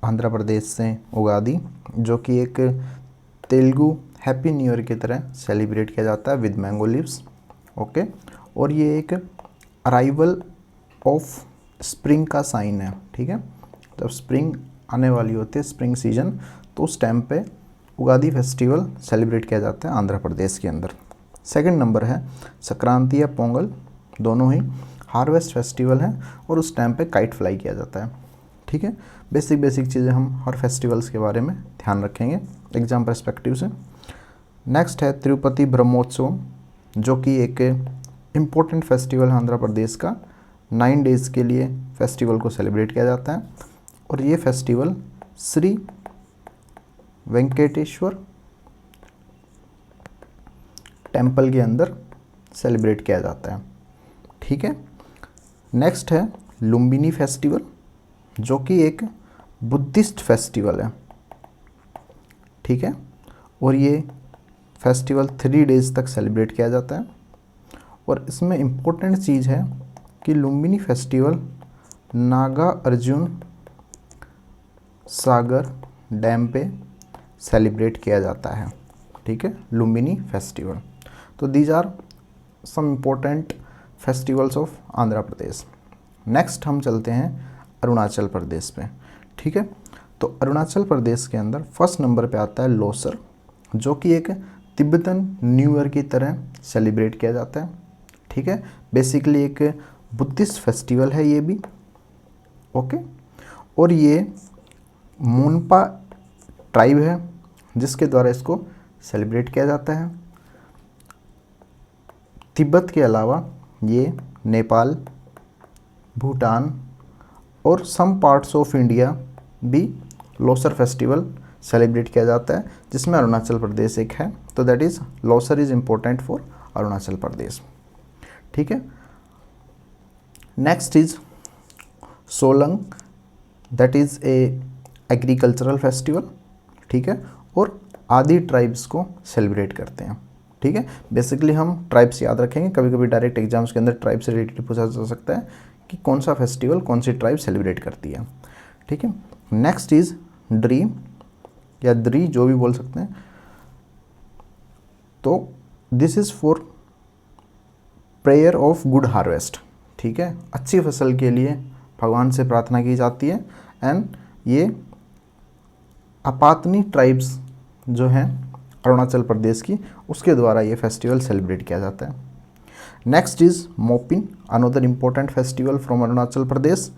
आंध्र प्रदेश से उगादी, जो कि एक तेलुगु हैप्पी न्यू ईयर की तरह सेलिब्रेट किया जाता है विद मैंगो लीव्स। ओके, और ये एक अराइवल ऑफ स्प्रिंग का साइन है। ठीक है, जब स्प्रिंग आने वाली होती है, स्प्रिंग सीजन, तो उस टाइम पे उगादी फेस्टिवल सेलिब्रेट किया जाता है आंध्र प्रदेश के अंदर। सेकंड नंबर है संक्रांति या पोंगल, दोनों ही हार्वेस्ट फेस्टिवल हैं और उस टाइम पे काइट फ्लाई किया जाता है। ठीक है, बेसिक चीज़ें हम हर फेस्टिवल्स के बारे में ध्यान रखेंगे एग्जाम पर्सपेक्टिव से। नेक्स्ट है तिरुपति ब्रह्मोत्सव, जो कि एक इम्पोर्टेंट फेस्टिवल है आंध्र प्रदेश का। 9 डेज़ के लिए फेस्टिवल को सेलिब्रेट किया जाता है और ये फेस्टिवल श्री वेंकटेश्वर टेम्पल के अंदर सेलिब्रेट किया जाता है। ठीक है, नेक्स्ट है लुम्बिनी फेस्टिवल, जो कि एक बुद्धिस्ट फेस्टिवल है। ठीक है, और ये फेस्टिवल 3 डेज़ तक सेलिब्रेट किया जाता है और इसमें इम्पोर्टेंट चीज़ है कि Lumbini festival Nagarjuna Sagar dam पे सेलिब्रेट किया जाता है। ठीक है, लुम्बिनी फेस्टिवल। तो these are some important festivals of Andhra Pradesh. Next हम चलते हैं अरुणाचल प्रदेश पे। ठीक है, तो अरुणाचल प्रदेश के अंदर फर्स्ट नंबर पे आता है लोसर, जो कि एक तिब्बतन न्यू ईयर की तरह सेलिब्रेट किया जाता है। ठीक है, बेसिकली एक बुद्धिस्ट फेस्टिवल है ये भी। ओके, और ये मोनपा ट्राइब है जिसके द्वारा इसको सेलिब्रेट किया जाता है। तिब्बत के अलावा ये नेपाल, भूटान और सम पार्ट्स ऑफ इंडिया भी लोसर फेस्टिवल सेलिब्रेट किया जाता है, जिसमें अरुणाचल प्रदेश एक है। तो that is Losar is important for Arunachal Pradesh. ठीक है, next is Solung, that is a agricultural festival. ठीक है, और आदि ट्राइब्स को सेलिब्रेट करते हैं। ठीक है, बेसिकली हम ट्राइब्स याद रखेंगे, कभी कभी डायरेक्ट एग्जाम्स के अंदर ट्राइब से रिलेटेड पूछा जा सकता है कि कौन सा फेस्टिवल कौन सी ट्राइब सेलिब्रेट करती है। ठीक है, नेक्स्ट इज ड्री या द्री, जो भी बोल सकते हैं। तो this is for prayer of good harvest. ठीक है, अच्छी फसल के लिए भगवान से प्रार्थना की जाती है। एंड ये अपातनी ट्राइब्स जो हैं अरुणाचल प्रदेश की, उसके द्वारा ये फेस्टिवल सेलिब्रेट किया जाता है। Next is Mopin, another important festival from Arunachal Pradesh,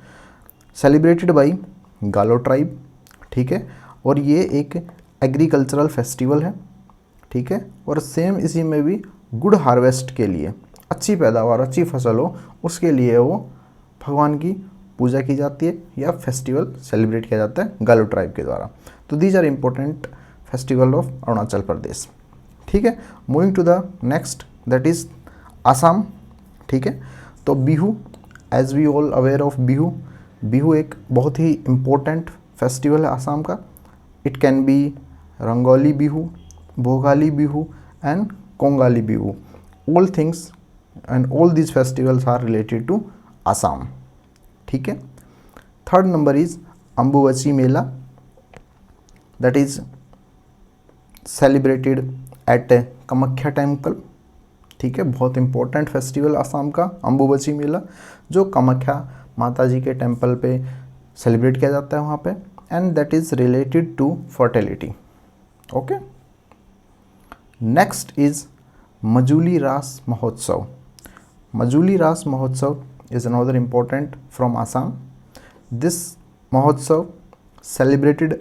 celebrated by गालो ट्राइब। ठीक है, और ये एक एग्रीकल्चरल फेस्टिवल है। ठीक है, और सेम इसी में भी गुड हार्वेस्ट के लिए, अच्छी पैदावार, अच्छी फसल हो, उसके लिए वो भगवान की पूजा की जाती है या फेस्टिवल सेलिब्रेट किया जाता है गालो ट्राइब के द्वारा। तो these are important festival of Arunachal Pradesh. ठीक है, moving to the next, that is Assam. ठीक है, तो Bihu, as we all aware of Bihu, Bihu एक बहुत ही इम्पोर्टेंट फेस्टिवल है आसाम का। It can be Rongali Bihu, Bhogali Bihu and Kongali Bihu. All things and all these festivals are related to Assam. ठीक है, third number is Ambubachi Mela, that is celebrated eight Kamakhya temple. ठीक है, बहुत इंपॉर्टेंट फेस्टिवल आसाम का अम्बुबची मेला, जो कामाख्या माता जी के टेम्पल पे सेलिब्रेट किया जाता है वहाँ पे, and that is related to fertility. Okay, next is Majuli Ras Mahotsav. Majuli Ras Mahotsav is another important from Assam. This Mahotsav celebrated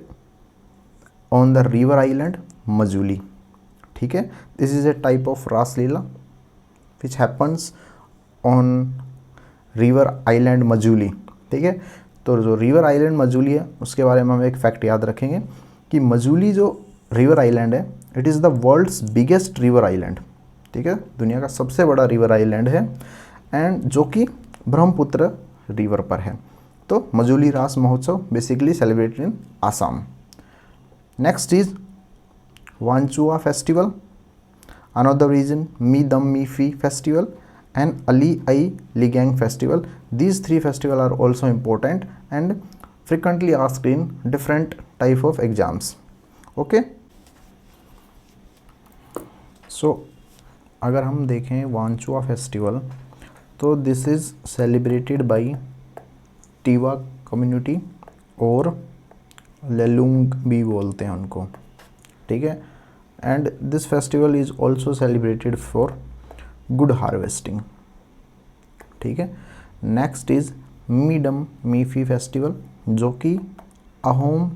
on the river island Majuli. ठीक है, this is a type of Ras Leela which happens on river island Majuli. ठीक है, तो जो river island Majuli है उसके बारे में हम एक फैक्ट याद रखेंगे कि मजूली जो रिवर आइलैंड है, it is the world's biggest river island. ठीक है, दुनिया का सबसे बड़ा रिवर आइलैंड है, एंड जो कि ब्रह्मपुत्र रिवर पर है। तो Majuli Ras Mahotsav basically celebrated in Assam. Next is Wanchuwa festival, another region Me Dam Me Phi festival and Ali Aye Ligang festival. These 3 festival are also important, and frequently asked in different type of exams. Okay, so अगर हम देखें वांचुआ फेस्टिवल, तो this is celebrated by Tiwa community और लेलुंग भी बोलते हैं उनको, ठीक है। And this festival is also celebrated for good harvesting, ठीक है। Next is Medam Mephi festival, जो कि अहोम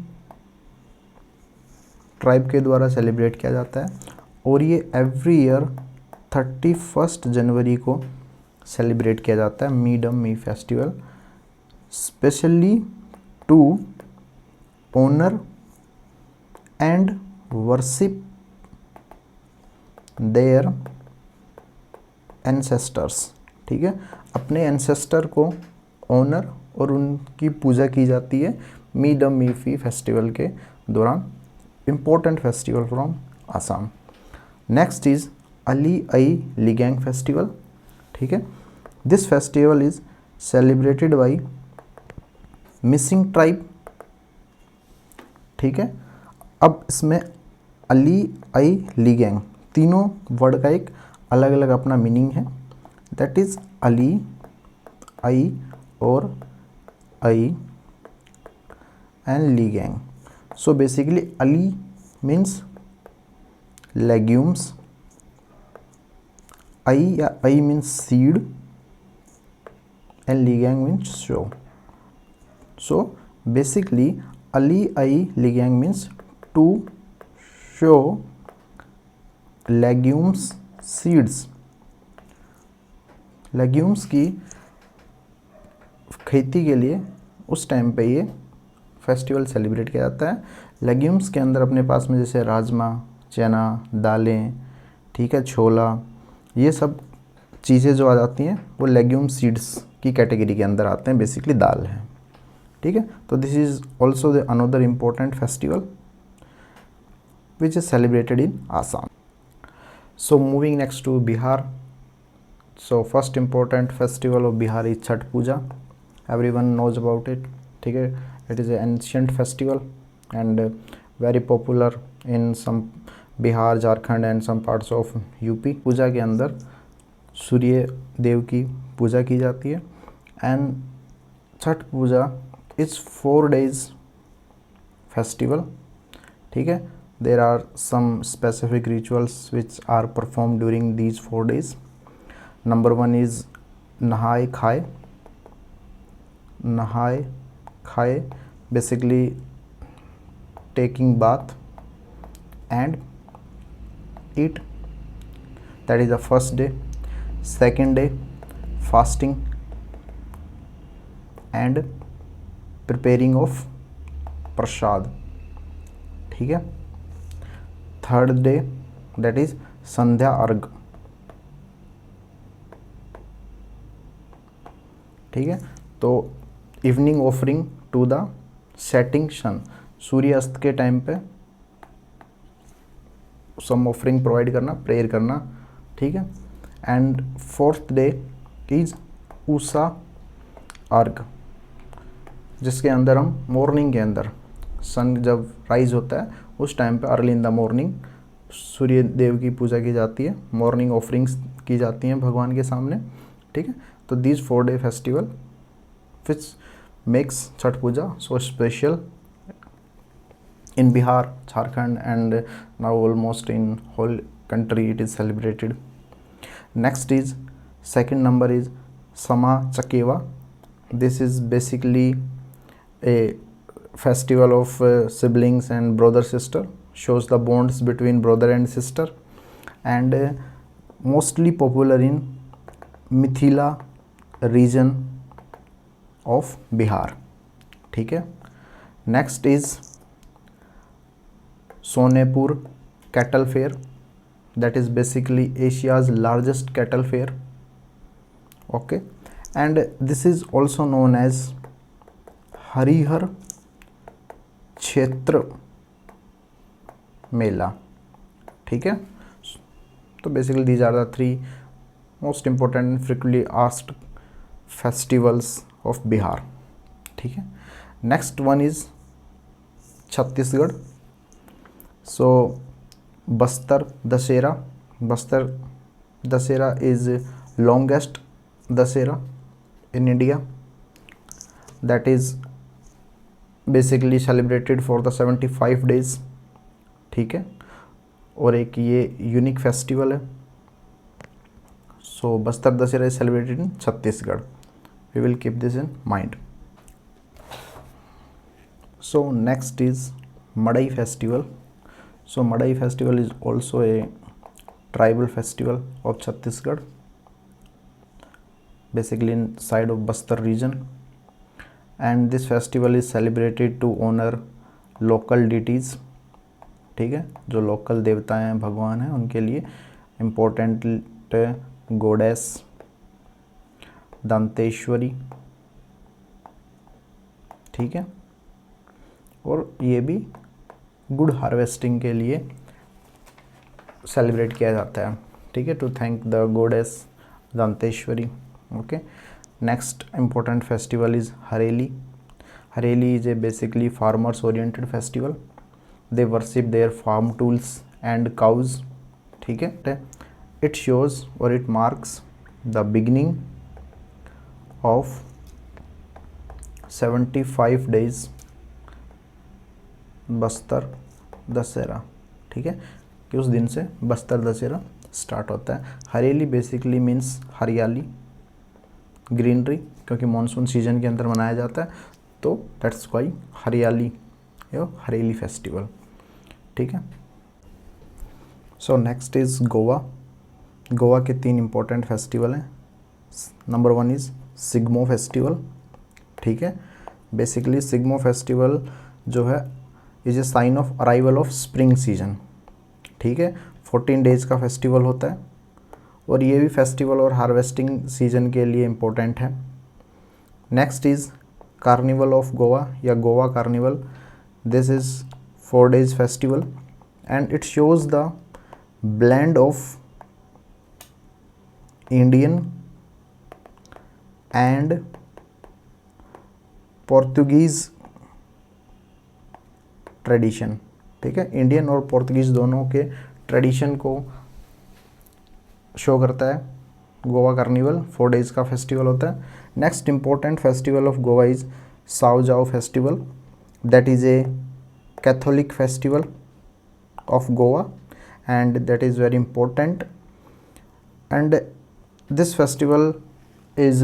ट्राइब के द्वारा सेलिब्रेट किया जाता है, और ये एवरी ईयर 31 जनवरी को सेलिब्रेट किया जाता है Medam Me festival, specially to honour and worship their ancestors, ठीक है। अपने एंसेस्टर को ऑनर और उनकी पूजा की जाती है मीडम मीफी फेस्टिवल के दौरान, important festival from Assam. Next is Ali Aye Ligang festival, ठीक है। This festival is celebrated by Mising tribe, ठीक है। अब इसमें अली आई लिगैंग तीनों वर्ड का एक अलग अलग अपना मीनिंग है, दैट इज़ अली आई और Aye and Ligang. So basically Ali means legumes, Aye means seed and Ligang means sow. So basically Ali Aye Ligang means to sow legumes seeds. Legumes की खेती के लिए उस टाइम पे ये फेस्टिवल सेलिब्रेट किया जाता है। लेग्यूम्स के अंदर अपने पास में जैसे राजमा, चना, दालें, ठीक है, छोला, ये सब चीज़ें जो आ जाती हैं वो लेग्यूम सीड्स की कैटेगरी के अंदर आते हैं, बेसिकली दाल है, ठीक है। तो this is also the another important festival which is celebrated in Assam. So moving next to Bihar. So first important festival of Bihar is Chhath Puja. Everyone knows about it, ठीक है। It is an ancient festival and very popular in some Bihar, Jharkhand and some parts of UP. पूजा के अंदर सूर्य देव की पूजा की जाती है and Chhath Puja is 4 days festival, ठीक है। There are some specific rituals which are performed during these 4 days. Number 1 is नहाय खाए। नहाय खाए basically taking bath and eat, that is the first day. Second day fasting and preparing of prasad, ठीक है। Third day that is sandhya arghya, ठीक है। तो evening offering to the setting sun, सूर्यास्त के time पे सम ऑफरिंग प्रोवाइड करना, प्रेयर करना, ठीक है। And fourth day is usha arghya, जिसके अंदर हम मॉर्निंग के अंदर सन जब राइज होता है उस टाइम पे अर्ली इन द मॉर्निंग सूर्य देव की पूजा की जाती है, मॉर्निंग ऑफरिंग्स की जाती हैं भगवान के सामने, ठीक है। तो these 4 day festival which makes Chhath Puja so special in Bihar, Jharkhand and now almost in whole country it is celebrated. Next is second number is Sama Chakeva. This is basically a festival of siblings and brother sister, shows the bonds between brother and sister, and mostly popular in Mithila region of Bihar. ठीक है. Next is Sonepur cattle fair, that is basically Asia's largest cattle fair. Okay, and this is also known as Harihar क्षेत्र मेला. ठीक है. तो basically these are the 3 most important and frequently asked festivals of Bihar. ठीक है. Next one is Chhattisgarh. So Bastar Dussehra. Bastar Dussehra is longest Dussehra in India, that is basically celebrated for the 75 days. ठीक है, और एक ये यूनिक फेस्टिवल है. So Bastar Dussehra is celebrated in Chhattisgarh. We will keep this in mind. So next is Madai festival. So Madai festival is also a tribal festival of Chhattisgarh, basically inside of Bastar region, and this festival is celebrated to honor local deities. ठीक है, जो local देवता हैं, भगवान हैं, उनके लिए important गोडेस Danteshwari. ठीक है, और ये भी गुड हार्वेस्टिंग के लिए सेलिब्रेट किया जाता है. ठीक है, to thank the goddess Danteshwari. Okay, next important festival is Hareli. Hareli is a basically farmers oriented festival. They worship their farm tools and cows. ठीक है, इट शोज और it marks the beginning of 75 days Bastar Dussehra. ठीक है, कि उस दिन से बस्तर दशहरा स्टार्ट होता है. हरेली बेसिकली मीन्स हरियाली, ग्रीनरी, क्योंकि मानसून सीजन के अंदर मनाया जाता है, तो दैट्स वाई हरियाली या हरेली फेस्टिवल. ठीक है. So next is Goa. Goa के 3 इम्पोर्टेंट फेस्टिवल हैं. Number 1 is Shigmo festival. ठीक है, बेसिकली सिग्मो फेस्टिवल जो है is a sign of arrival of spring season. ठीक है, 14 डेज का फेस्टिवल होता है, और ये भी फेस्टिवल और हार्वेस्टिंग सीजन के लिए इम्पोर्टेंट है. Next is carnival of Goa या Goa carnival. This is 4 days festival and it shows the blend of Indian and Portuguese tradition. ठीक है, इंडियन और पोर्तुगीज दोनों के ट्रेडिशन को शो करता है. गोवा कार्निवल 4 days का फेस्टिवल होता है. Next important festival of Goa is Sao Joao festival. That is a Catholic festival of Goa and that is very important. And this festival is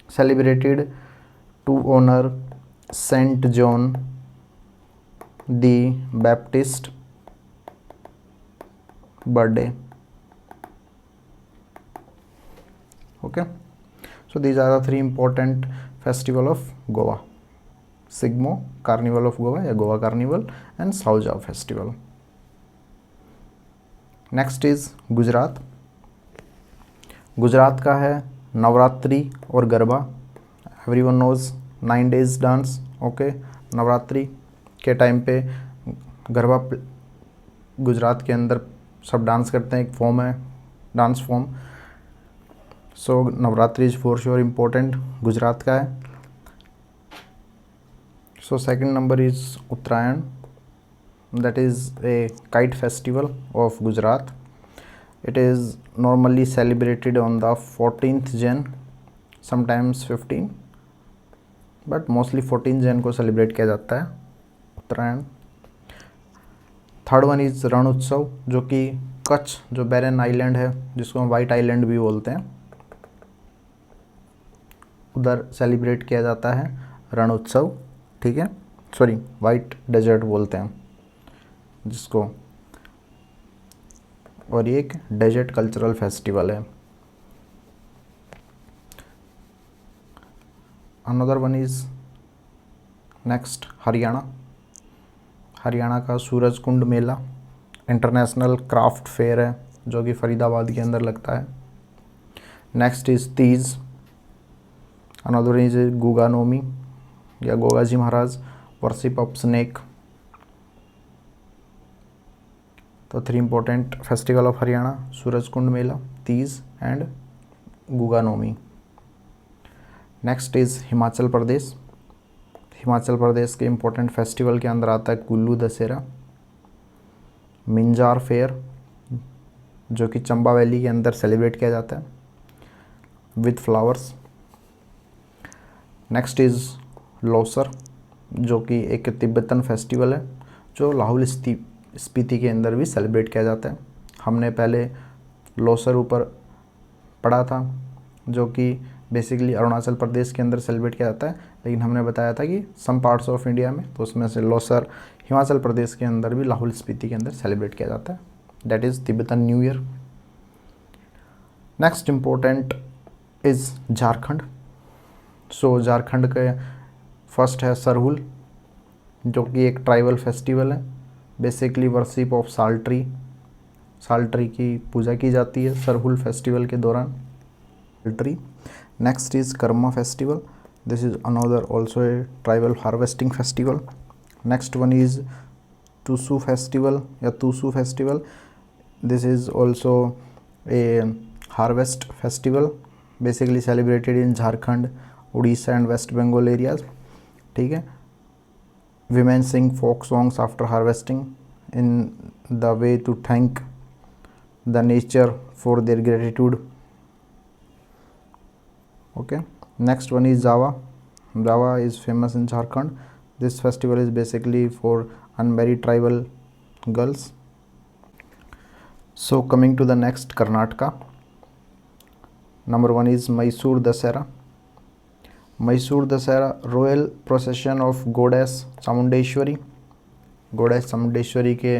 celebrated to honour saint John the Baptist birthday. Okay, so these are the 3 important festival of Goa: Sigmo, Carnival of Goa या Goa Carnival, and Sao Jao festival. Next is Gujarat. Gujarat का है नवरात्रि और garba. Everyone knows 9 days dance. Okay, Navratri के time पे गरबा गुजरात के अंदर सब dance करते हैं, एक फॉर्म है, dance form. So Navratri is for sure important, Gujarat का है. So second number is Uttarayan. That is a kite festival of Gujarat. It is normally celebrated on the 14th Jan, sometimes 15, but mostly 14 Jan को celebrate किया जाता है उत्तरायण. Third one is रण उत्सव, जो कि कच्छ, जो बैरन आइलैंड है, जिसको हम वाइट आइलैंड भी बोलते हैं, उधर सेलिब्रेट किया जाता है रण उत्सव. ठीक है, सॉरी, वाइट डेजर्ट बोलते हैं जिसको, और ये एक डेजर्ट कल्चरल फेस्टिवल है. Another one is next Haryana. Haryana का Surajkund Mela international craft fair है, जो कि फरीदाबाद के अंदर लगता है. Next is Teej. Another is Guga Naumi या Goga ji Maharaj, worship of snake. तो 3 important festival of Haryana: Surajkund Mela, Teej and Guga Naumi. Next is Himachal Pradesh. Himachal Pradesh के इम्पोर्टेंट फेस्टिवल के अंदर आता है कुल्लू दशहरा, मिंजार फेयर जो कि चंबा वैली के अंदर सेलिब्रेट किया जाता है with flowers. Next is Losar जो कि एक तिब्बतन फेस्टिवल है जो लाहौल स्पीति के अंदर भी सेलिब्रेट किया जाता है। हमने पहले लोसर ऊपर पढ़ा था जो कि बेसिकली अरुणाचल प्रदेश के अंदर सेलिब्रेट किया जाता है, लेकिन हमने बताया था कि सम पार्ट्स ऑफ इंडिया में, तो उसमें से लोसर हिमाचल प्रदेश के अंदर भी लाहौल स्पीति के अंदर सेलिब्रेट किया जाता है, that is Tibetan new year. Next important is Jharkhand. So Jharkhand के फर्स्ट है सरहुल जो कि एक ट्राइबल फेस्टिवल है, basically worship of sal tree की पूजा की जाती है सरहुल फेस्टिवल के दौरान, tree. Next is Karma festival, this is another also a tribal harvesting festival. Next one is Tusu festival या Tusu festival, this is also a harvest festival basically celebrated in Jharkhand, Orissa and west Bengal areas. ठीक है, women sing folk songs after harvesting in the way to thank the nature for their gratitude. Okay, next one is Java. Java is famous in Jharkhand. This festival is basically for unmarried tribal girls. So coming to the next, Karnataka. Number one is Mysore Dasara. Mysore Dussehra royal procession of goddess Chamundeshwari, goddess Chamundeshwari के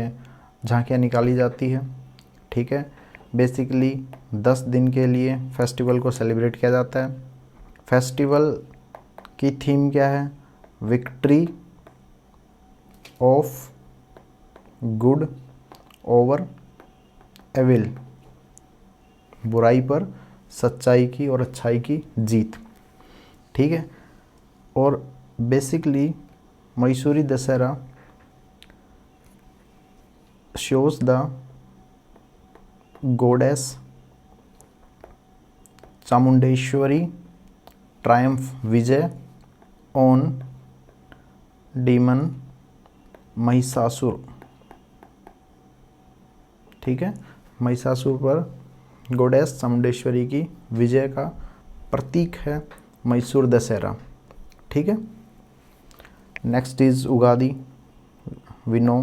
झांकियाँ निकाली जाती है। ठीक है, basically 10 दिन के लिए फेस्टिवल को सेलिब्रेट किया जाता है। फेस्टिवल की थीम क्या है? Victory of good over evil, बुराई पर सच्चाई की और अच्छाई की जीत। ठीक है, और basically Mysuru Dussehra shows the goddess Chamundeshwari triumph विजय ऑन डीमन महिषासुर। ठीक है, महिषासुर पर गोडेस चामुंडेश्वरी की विजय का प्रतीक है मैसूर दशहरा। ठीक है, next is Ugadi, we know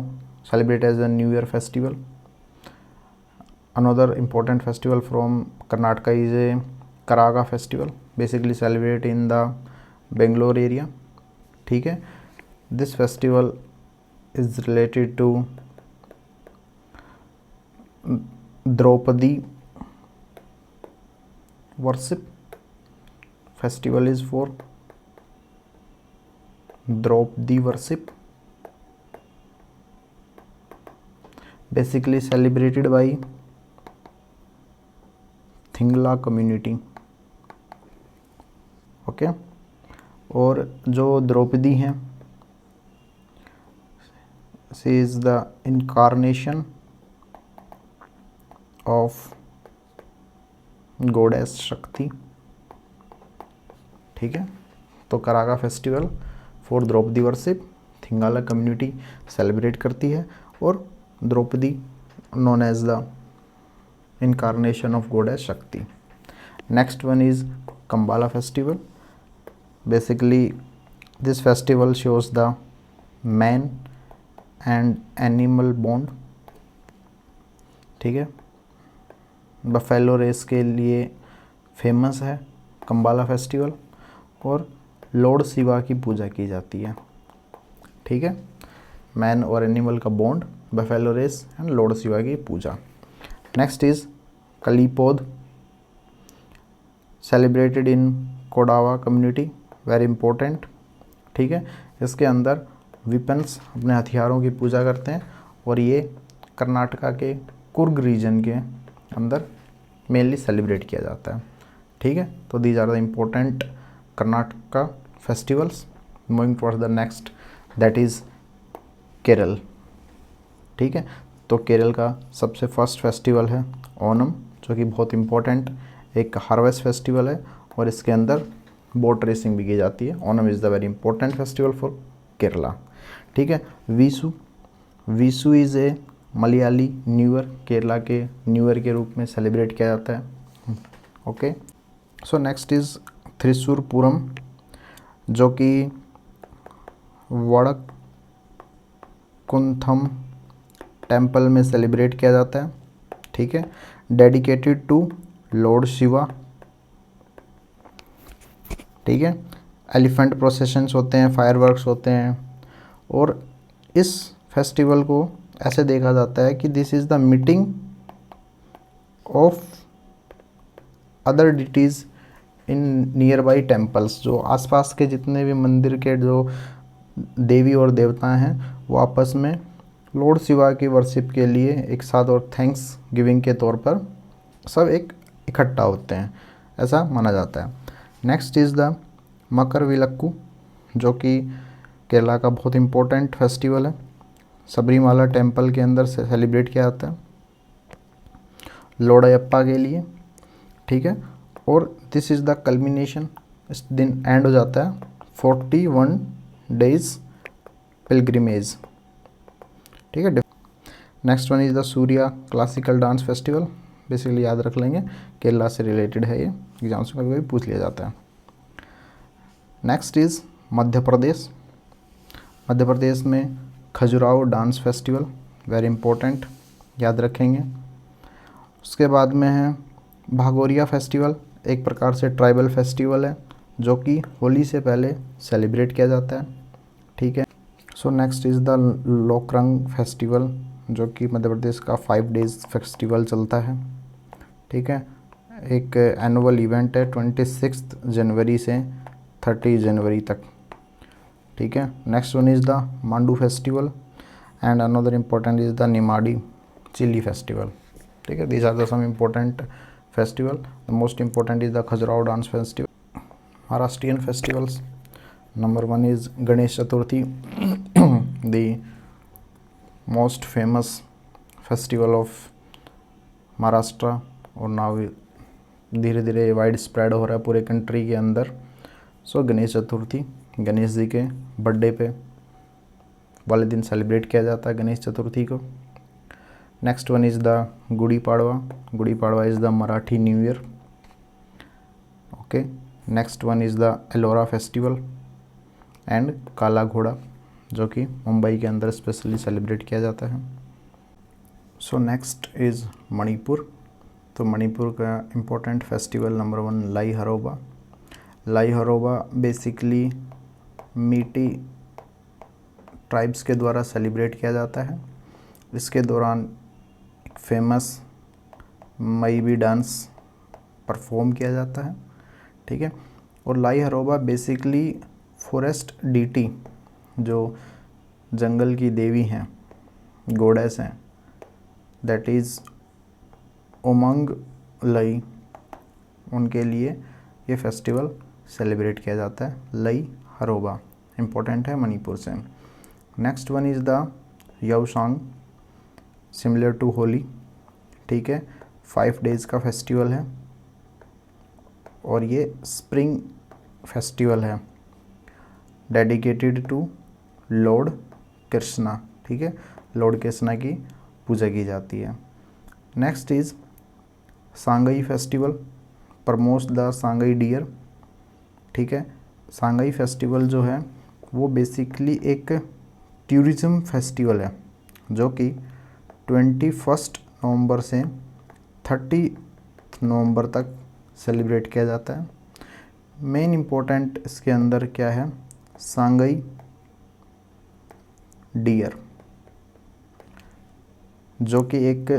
celebrate as a new year festival. Another important festival from Karnataka is a Karaga festival, basically celebrate in the Bangalore area. ठीक है, this festival is related to Draupadi worship, festival is for Draupadi worship, basically celebrated by Thigala community. Okay, और जो द्रौपदी हैं she is the incarnation of goddess Shakti. ठीक है, तो Karaga festival for Draupadi worship थिंगाला community celebrate करती है, और Draupadi known as the incarnation of goddess Shakti. Next one is Kambala festival, basically this festival shows the man and animal bond. ठीक है, बफेलो रेस के लिए फेमस है कंबाला फेस्टिवल, और लॉर्ड शिवा की पूजा की जाती है। ठीक है, मैन और एनिमल का bond, buffalo race and lord Shiva की पूजा। Next is Kailpodh, celebrated in Kodava community, very important. ठीक है, इसके अंदर विपन्स अपने हथियारों की पूजा करते हैं, और ये कर्नाटका के कुर्ग रीजन के अंदर मेनली सेलिब्रेट किया जाता है। ठीक है, तो these are the important Karnataka festivals. Moving towards the next, that is Kerala. ठीक है, तो केरल का सबसे फर्स्ट फेस्टिवल है ओनम, जो कि बहुत इम्पोर्टेंट एक हार्वेस्ट फेस्टिवल है, और इसके अंदर बोट रेसिंग भी की जाती है। Onam is the very important festival for Kerala. ठीक है। Vishu, Vishu is a Malayali new year, Kerala के न्यू ईयर के रूप में सेलिब्रेट किया जाता है। Okay. So next is Thrissur पूरम, जो कि वड़कुंथम टेम्पल में सेलिब्रेट किया जाता है। ठीक है। Dedicated to lord Shiva. ठीक है। एलिफेंट प्रोसेशंस होते हैं, फायरवर्क्स होते हैं, और इस फेस्टिवल को ऐसे देखा जाता है कि this is the meeting of other deities in nearby temples. जो आसपास के जितने भी मंदिर के जो देवी और देवता हैं वो आपस में लॉर्ड शिवा की वर्शिप के लिए एक साथ और थैंक्स गिविंग के तौर पर सब एक इकट्ठा होते हैं, ऐसा माना जाता है। नेक्स्ट इज़ द मकर विलक्कू, जो कि केरला का बहुत इम्पोर्टेंट फेस्टिवल है। सबरीमाला टेम्पल के अंदर से सेलिब्रेट किया जाता है लोडायप्पा के लिए। ठीक है। और दिस इज़ द कल्मिनेशन, इस दिन एंड हो जाता है 41 डेज पिलग्रिमेज। ठीक है। Next one is the Surya classical dance festival. Basically याद रख लेंगे, केरला से रिलेटेड है ये, एग्जाम्स में कभी पूछ लिया जाता है। Next is Madhya Pradesh. मध्य प्रदेश में Khajuraho dance festival, very important, याद रखेंगे। उसके बाद में है भागोरिया फेस्टिवल, एक प्रकार से ट्राइबल फेस्टिवल है जो कि होली से पहले सेलिब्रेट किया जाता है। ठीक है। So next is the Lokrang festival, जो कि मध्य प्रदेश का 5 डेज़ फेस्टिवल चलता है। ठीक है। एक एनुअल इवेंट है 26 जनवरी से 30 जनवरी तक। ठीक है। Next one is the Mandu festival and another important is the Nimadi chilli festival. ठीक है। These are the some important festival. The most important is the Khajuraho dance festival. Maharashtrian festivals, number 1 is Ganesh Chaturthi, the most famous festival of Maharashtra, और now धीरे धीरे wide spread हो रहा है पूरे country के अंदर। सो गणेश चतुर्थी, गणेश जी के बर्थडे पे वाले दिन सेलिब्रेट किया जाता है गणेश चतुर्थी को। Next one is the Gudi Padwa. Gudi Padwa is the Marathi new year. Okay. Next one is the Ellora festival and काला घोड़ा, जो कि मुंबई के अंदर स्पेशली सेलिब्रेट किया जाता है। So next is Manipur. तो मणिपुर का इम्पोर्टेंट फेस्टिवल नंबर 1 लाई हरोबा। लाई हरोबा बेसिकली मीटी ट्राइब्स के द्वारा सेलिब्रेट किया जाता है। इसके दौरान एक फेमस मईबी डांस परफॉर्म किया जाता है। ठीक है। और लाई हरोबा बेसिकली फॉरेस्ट डीटी, जो जंगल की देवी हैं, गॉडेस हैं, दैट इज़ उमंग लई, उनके लिए ये फेस्टिवल सेलिब्रेट किया जाता है। लई हरोबा इम्पोर्टेंट है मणिपुर से। Next one is the Yaosang, similar to Holi. ठीक है। 5 डेज़ का फेस्टिवल है और ये स्प्रिंग फेस्टिवल है, डेडिकेटेड टू लॉर्ड कृष्णा। ठीक है। लॉर्ड कृष्णा की पूजा की जाती है। Next is Sangai festival, promotes the Sangai deer. ठीक है। सांगई फेस्टिवल जो है वो बेसिकली एक टूरिज़्म फेस्टिवल है, जो कि 21 नवंबर से 30 नवंबर तक सेलिब्रेट किया जाता है। मेन इम्पोर्टेंट इसके अंदर क्या है, सांगई डियर, जो कि एक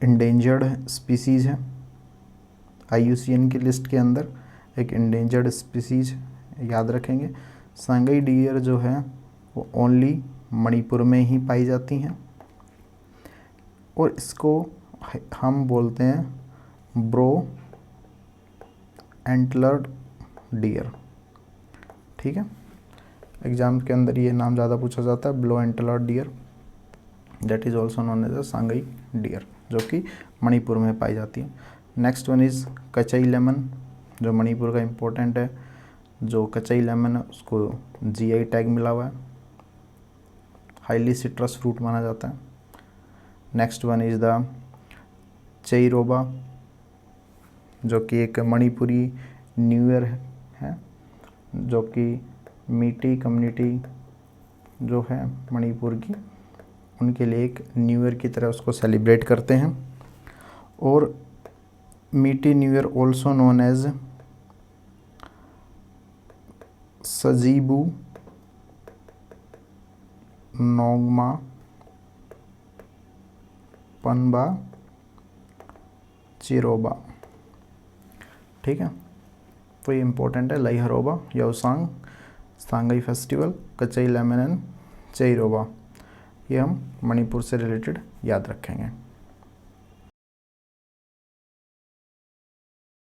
इंडेंजर्ड स्पीसीज़ है, IUCN की लिस्ट के अंदर एक इंडेंजर्ड स्पीसीज़, याद रखेंगे। सांगई डियर जो है वो ओनली मणिपुर में ही पाई जाती हैं और इसको हम बोलते हैं ब्रो एंटलर्ड डियर। ठीक है। एग्जाम के अंदर ये नाम ज़्यादा पूछा जाता है, brow antlered deer, that is also known as a Sangai deer, जो कि मणिपुर में पाई जाती है। Next one is Kachai lemon, जो मणिपुर का इम्पोर्टेंट है जो कचई लेमन है उसको जीआई टैग मिला हुआ है, हाईली सिट्रस फ्रूट माना जाता है। Next one is the Cheiraoba, जो कि एक मणिपुरी न्यू ईयर है, जो कि मीटी कम्युनिटी जो है मणिपुर की, उनके लिए एक न्यू ईयर की तरह उसको सेलिब्रेट करते हैं। और Meitei new year also known as Sajibu Nongma Panba Cheiraoba. ठीक है, तो ये इम्पोर्टेंट है, Laiharaoba, Yaosang, Sangai festival, Kachai lemon and Cheiraoba, ये हम मणिपुर से रिलेटेड याद रखेंगे।